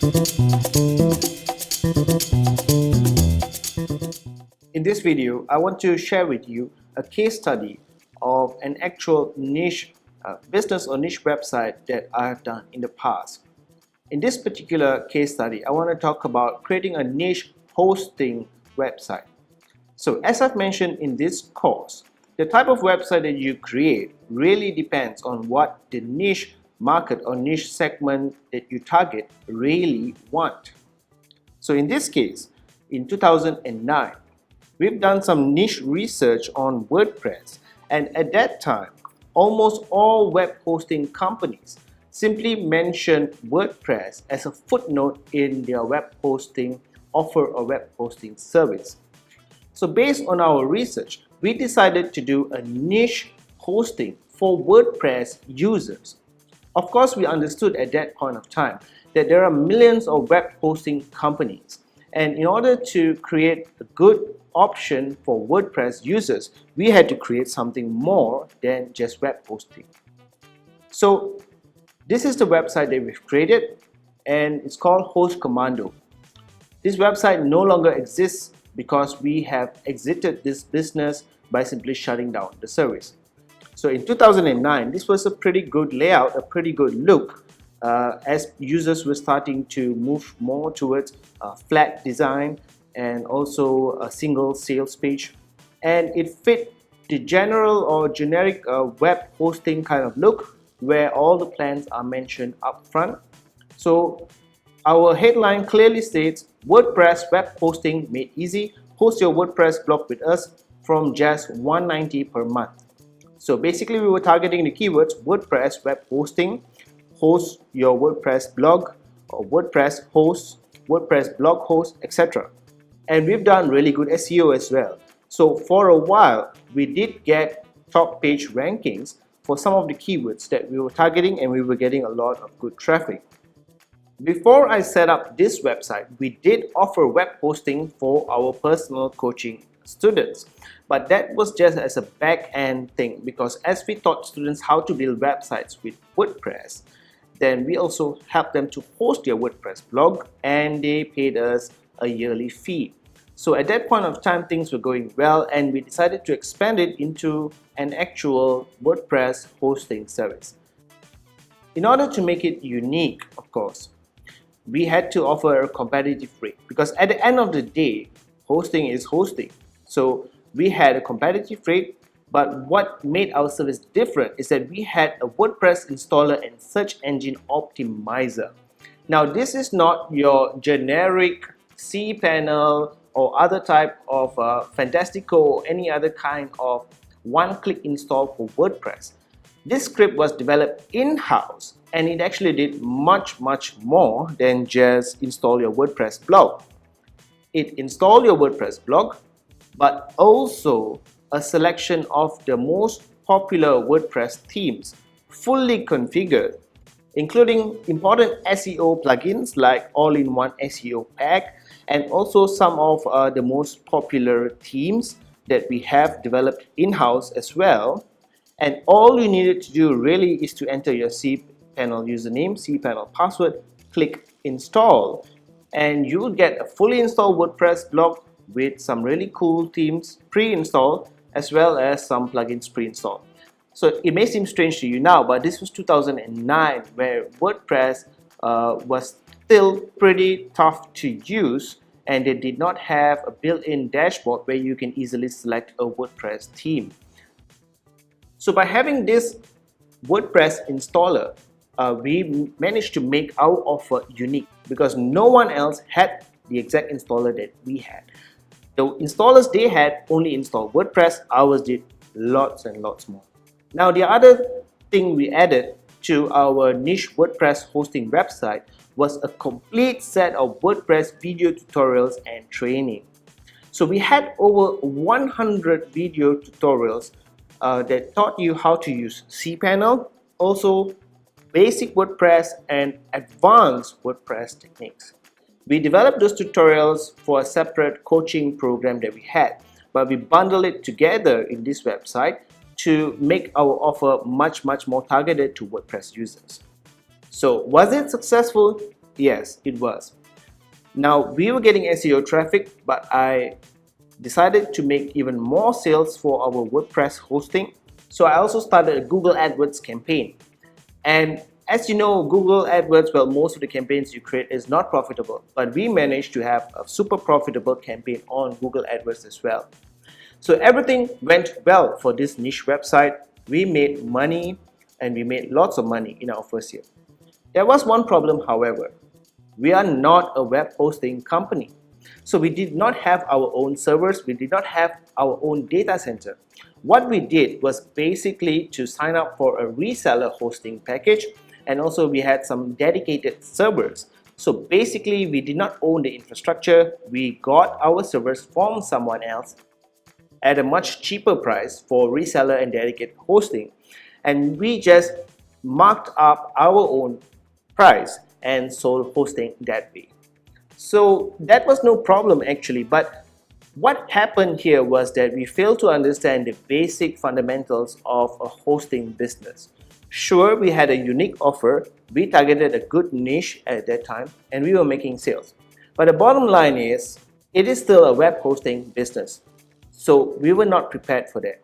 In this video, I want to share with you a case study of an actual niche business or niche website that I have done in the past. In this particular case study, I want to talk about creating a niche hosting website. So as I've mentioned in this course, the type of website that you create really depends on what the niche market or niche segment that you target really want. So in this case, in 2009, we've done some niche research on WordPress, and at that time, almost all web hosting companies simply mentioned WordPress as a footnote in their web hosting offer or web hosting service. So based on our research, we decided to do a niche hosting for WordPress users. Of course, we understood at that point of time that there are millions of web hosting companies, and in order to create a good option for WordPress users, we had to create something more than just web hosting. So this is the website that we've created, and it's called HostCommando. This website no longer exists because we have exited this business by simply shutting down the service. So in 2009, this was a pretty good layout, a pretty good look, as users were starting to move more towards a flat design and also a single sales page, and it fit the general or generic web hosting kind of look where all the plans are mentioned up front. So our headline clearly states, WordPress web hosting made easy. Host your WordPress blog with us from just $190 per month. So basically we were targeting the keywords WordPress web hosting, host your WordPress blog, or WordPress host, WordPress blog host, etc. And we've done really good SEO as well. So for a while, we did get top page rankings for some of the keywords that we were targeting, and we were getting a lot of good traffic. Before I set up this website, we did offer web hosting for our personal coaching students. But that was just as a back-end thing, because as we taught students how to build websites with WordPress, then we also helped them to host their WordPress blog, and they paid us a yearly fee. So at that point of time, things were going well, and we decided to expand it into an actual WordPress hosting service. In order to make it unique, of course, we had to offer a competitive rate, because at the end of the day, hosting is hosting. So we had a competitive rate, but what made our service different is that we had a WordPress installer and search engine optimizer. Now this is not your generic cPanel or other type of Fantastico or any other kind of one-click install for WordPress. This script was developed in-house, and it actually did much more than just install your WordPress blog. It installed your WordPress blog, but also a selection of the most popular WordPress themes, fully configured, including important SEO plugins like all-in-one SEO pack, and also some of the most popular themes that we have developed in-house as well. And all you needed to do really is to enter your cPanel username, cPanel password, click install, and you will get a fully installed WordPress blog with some really cool themes pre-installed, as well as some plugins pre-installed. So it may seem strange to you now, but this was 2009, where WordPress was still pretty tough to use, and they did not have a built-in dashboard where you can easily select a WordPress theme. So by having this WordPress installer, we managed to make our offer unique, because no one else had the exact installer that we had. The installers they had only installed WordPress, ours did lots and lots more. Now the other thing we added to our niche WordPress hosting website was a complete set of WordPress video tutorials and training. So we had over 100 video tutorials that taught you how to use cPanel, also basic WordPress and advanced WordPress techniques. We developed those tutorials for a separate coaching program that we had, but we bundle it together in this website to make our offer much more targeted to WordPress users. So was it successful? Yes, it was. Now, we were getting SEO traffic, but I decided to make even more sales for our WordPress hosting. So I also started a Google AdWords campaign. And as you know, Google AdWords, well, most of the campaigns you create is not profitable, but we managed to have a super profitable campaign on Google AdWords as well. So everything went well for this niche website. We made money, and we made lots of money in our first year. There was one problem, however. We are not a web hosting company. So we did not have our own servers, we did not have our own data center. What we did was basically to sign up for a reseller hosting package, and also we had some dedicated servers. So basically we did not own the infrastructure, we got our servers from someone else at a much cheaper price for reseller and dedicated hosting, and we just marked up our own price and sold hosting that way. So that was no problem actually, but what happened here was that we failed to understand the basic fundamentals of a hosting business. Sure, we had a unique offer, we targeted a good niche at that time, and we were making sales. But the bottom line is, it is still a web hosting business. So we were not prepared for that.